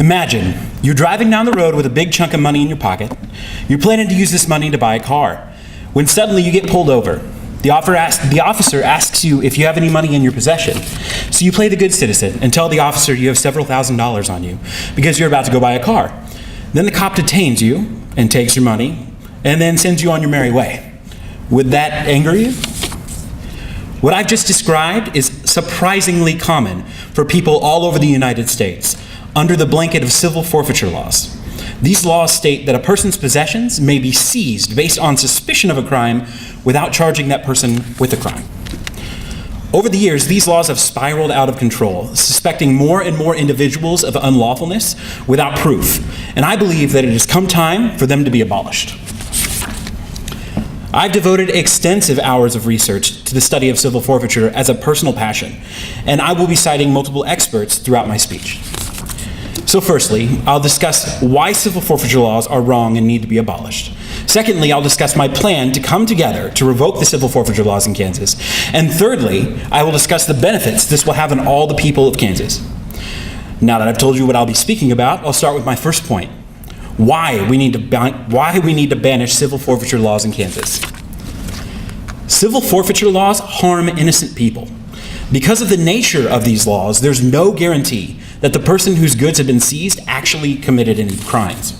Imagine, you're driving down the road with a big chunk of money in your pocket. You're planning to use this money to buy a car, when suddenly you get pulled over. The officer asks you if you have any money in your possession. So you play the good citizen and tell the officer you have several $1,000s on you because you're about to go buy a car. Then the cop detains you and takes your money and then sends you on your merry way. Would that anger you? What I've just described is surprisingly common for people all over the United States under the blanket of civil forfeiture laws. These laws state that a person's possessions may be seized based on suspicion of a crime without charging that person with a crime. Over the years, these laws have spiraled out of control, suspecting more and more individuals of unlawfulness without proof, and I believe that it has come time for them to be abolished. I've devoted extensive hours of research to the study of civil forfeiture as a personal passion, and I will be citing multiple experts throughout my speech. So firstly, I'll discuss why civil forfeiture laws are wrong and need to be abolished. Secondly, I'll discuss my plan to come together to revoke the civil forfeiture laws in Kansas. And thirdly, I will discuss the benefits this will have on all the people of Kansas. Now that I've told you what I'll be speaking about, I'll start with my first point. Why we need to banish civil forfeiture laws in Kansas. Civil forfeiture laws harm innocent people. Because of the nature of these laws, there's no guarantee that the person whose goods have been seized actually committed any crimes.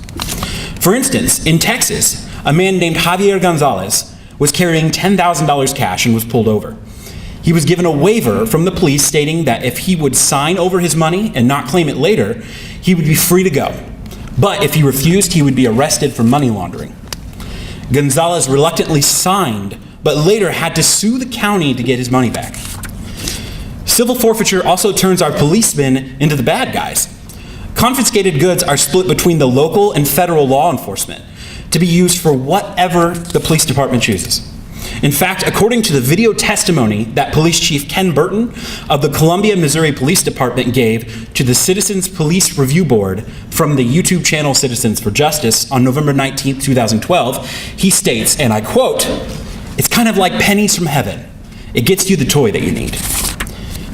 For instance, in Texas, a man named Javier Gonzalez was carrying $10,000 cash and was pulled over. He was given a waiver from the police stating that if he would sign over his money and not claim it later, he would be free to go. But if he refused, he would be arrested for money laundering. Gonzalez reluctantly signed, but later had to sue the county to get his money back. Civil forfeiture also turns our policemen into the bad guys. Confiscated goods are split between the local and federal law enforcement to be used for whatever the police department chooses. In fact, according to the video testimony that Police Chief Ken Burton of the Columbia, Missouri Police Department gave to the Citizens Police Review Board from the YouTube channel Citizens for Justice on November 19, 2012, he states, and I quote, "It's kind of like pennies from heaven. It gets you the toy that you need."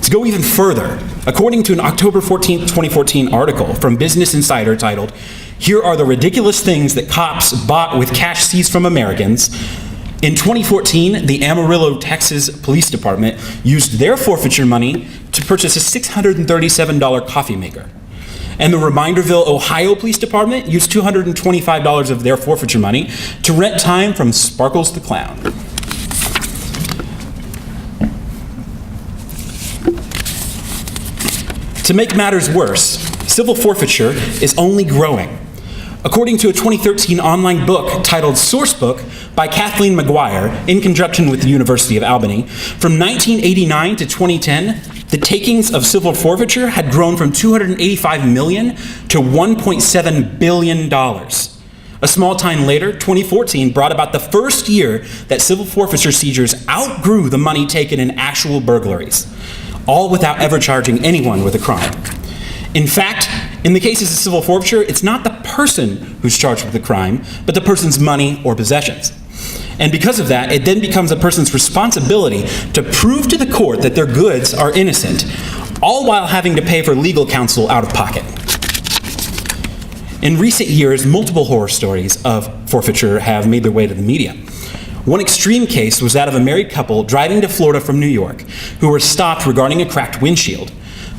To go even further, according to an October 14, 2014 article from Business Insider titled, "Here are the ridiculous things that cops bought with cash seized from Americans," in 2014, the Amarillo, Texas Police Department used their forfeiture money to purchase a $637 coffee maker. And the Reminderville, Ohio Police Department used $225 of their forfeiture money to rent time from Sparkles the Clown. To make matters worse, civil forfeiture is only growing. According to a 2013 online book titled Sourcebook by Kathleen McGuire in conjunction with the University of Albany, from 1989 to 2010, the takings of civil forfeiture had grown from $285 million to $1.7 billion. A small time later, 2014 brought about the first year that civil forfeiture seizures outgrew the money taken in actual burglaries, all without ever charging anyone with a crime. In fact, in the cases of civil forfeiture, it's not the person who's charged with a crime, but the person's money or possessions. And because of that, it then becomes a person's responsibility to prove to the court that their goods are innocent, all while having to pay for legal counsel out of pocket. In recent years, multiple horror stories of forfeiture have made their way to the media. One extreme case was that of a married couple driving to Florida from New York who were stopped regarding a cracked windshield,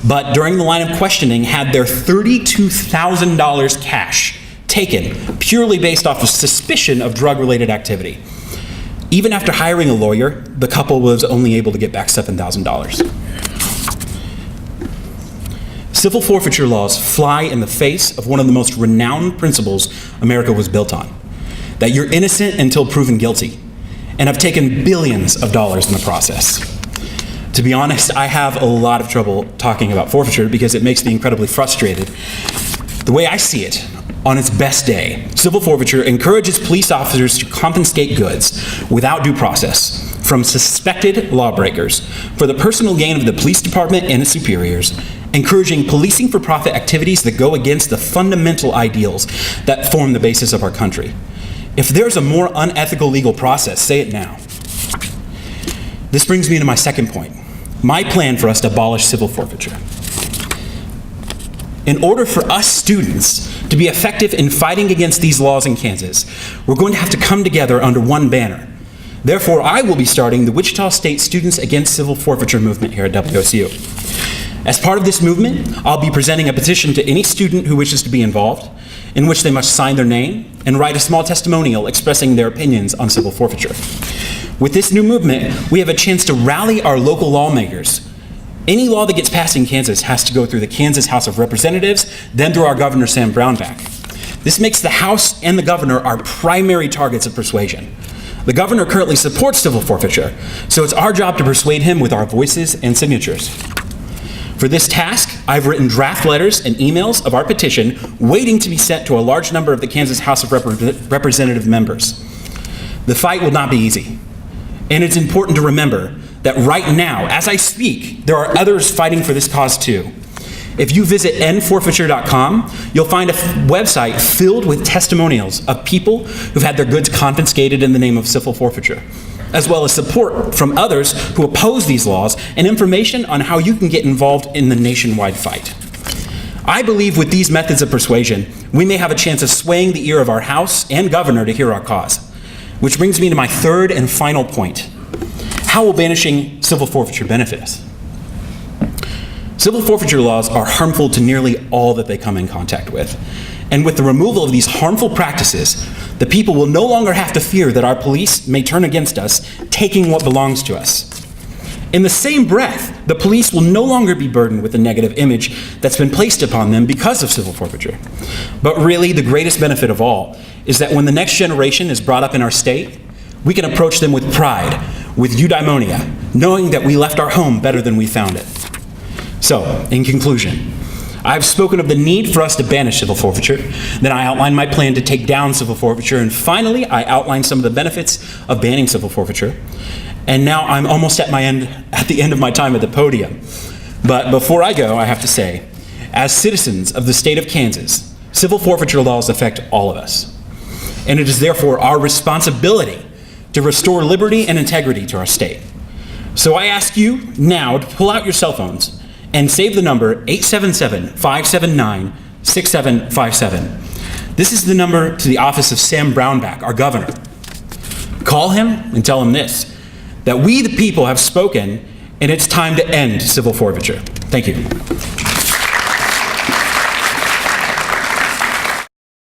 but during the line of questioning had their $32,000 cash taken purely based off of suspicion of drug-related activity. Even after hiring a lawyer, the couple was only able to get back $7,000. Civil forfeiture laws fly in the face of one of the most renowned principles America was built on, that you're innocent until proven guilty, and have taken billions of dollars in the process. To be honest, I have a lot of trouble talking about forfeiture because it makes me incredibly frustrated. The way I see it, on its best day, civil forfeiture encourages police officers to confiscate goods without due process from suspected lawbreakers for the personal gain of the police department and its superiors, encouraging policing for profit activities that go against the fundamental ideals that form the basis of our country. If there's a more unethical legal process, say it now. This brings me to my second point, my plan for us to abolish civil forfeiture. in order for us students to be effective in fighting against these laws in Kansas, we're going to have to come together under one banner. Therefore, I will be starting the Wichita State Students Against Civil Forfeiture movement here at WSU. As part of this movement, I'll be presenting a petition to any student who wishes to be involved, in which they must sign their name and write a small testimonial expressing their opinions on civil forfeiture. With this new movement, we have a chance to rally our local lawmakers. Any law that gets passed in Kansas has to go through the Kansas House of Representatives, then through our Governor Sam Brownback. This makes the House and the Governor our primary targets of persuasion. The Governor currently supports civil forfeiture, so it's our job to persuade him with our voices and signatures. For this task, I've written draft letters and emails of our petition waiting to be sent to a large number of the Kansas House of Representative members. The fight will not be easy, and it's important to remember that right now, as I speak, there are others fighting for this cause too. If you visit endforfeiture.com, you'll find a website filled with testimonials of people who've had their goods confiscated in the name of civil forfeiture, as well as support from others who oppose these laws and information on how you can get involved in the nationwide fight. I believe with these methods of persuasion, we may have a chance of swaying the ear of our House and Governor to hear our cause. Which brings me to my third and final point. How will banishing civil forfeiture benefit us? Civil forfeiture laws are harmful to nearly all that they come in contact with. And with the removal of these harmful practices, the people will no longer have to fear that our police may turn against us, taking what belongs to us. In the same breath, the police will no longer be burdened with the negative image that's been placed upon them because of civil forfeiture. But really, the greatest benefit of all is that when the next generation is brought up in our state, we can approach them with pride, with eudaimonia, knowing that we left our home better than we found it. So, in conclusion, I've spoken of the need for us to banish civil forfeiture, then I outlined my plan to take down civil forfeiture, and finally I outlined some of the benefits of banning civil forfeiture. And now I'm almost at the end of my time at the podium. But before I go, I have to say, as citizens of the state of Kansas, civil forfeiture laws affect all of us. And it is therefore our responsibility to restore liberty and integrity to our state. So I ask you now to pull out your cell phones and save the number 877-579-6757. This is the number to the office of Sam Brownback, our governor. Call him and tell him this, that we the people have spoken and it's time to end civil forfeiture. Thank you.